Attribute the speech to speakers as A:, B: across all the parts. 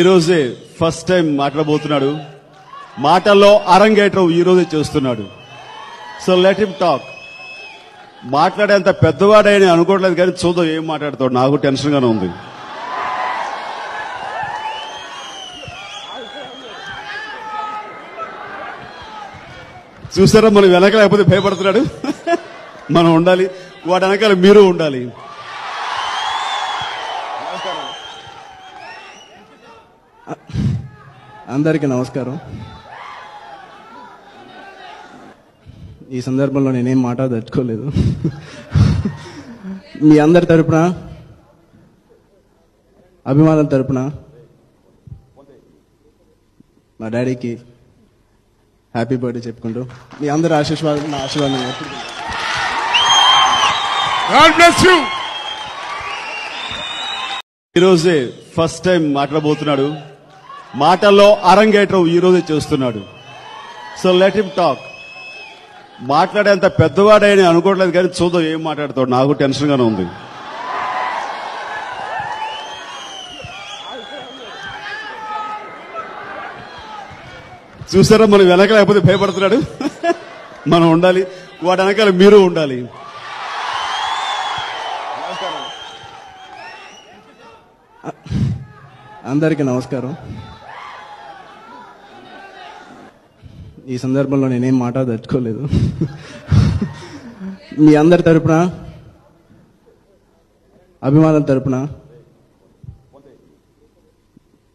A: ఈరోజే first time మాట్లాడబోతున్నాడు. మాటల్లో అరంగేట్రం ఈ రోజే చేస్తున్నాడు. So let him talk. మాట్లాడేంత పెద్దవాడని అనుకోవట్లేదు, కానీ చూద్దాం ఏం మాట్లాడతాడు. నాకు టెన్షన్ గానే ఉంది. చూసారా, మనం వెనక లేకపోతే భయపడుతున్నాడు. మనం ఉండాలి, వాటి వెనకాల మీరు ఉండాలి.
B: అందరికీ నమస్కారం. ఈ సందర్భంలో నేనేం మాట్లాడదలుచుకోలేదు. మీ అందరి తరపున, అభిమానుల తరపున మా డాడీకి హ్యాపీ బర్త్డే చెప్పుకుంటూ మీ అందరి ఆశీర్వాదం నా ఆశీర్వాదం.
A: ఈరోజే ఫస్ట్ టైం మాట్లాడబోతున్నాడు. మాటల్లో అరంగేట్రం ఈ రోజే చేస్తున్నాడు. So let him talk. మాట్లాడేంత పెద్దవాడని అనుకోవట్లేదు, కానీ చూద్దాం ఏం మాట్లాడతాడు. నాకు టెన్షన్ గానే ఉంది. చూసారా, మనం వెనక లేకపోతే భయపడుతున్నాడు. మనం ఉండాలి, వాటి వెనకాల మీరు ఉండాలి.
B: అందరికీ నమస్కారం. ఈ సందర్భంలో నేనేం మాట్లాడదలుచుకోలేదు. మీ అందరి తరపున, అభిమానుల తరపున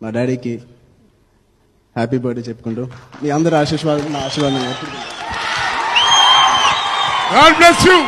B: మా డాడీకి హ్యాపీ బర్త్డే చెప్పుకుంటూ మీ అందరి ఆశీర్వాదం నా ఆశీర్వాదం.
C: God bless you.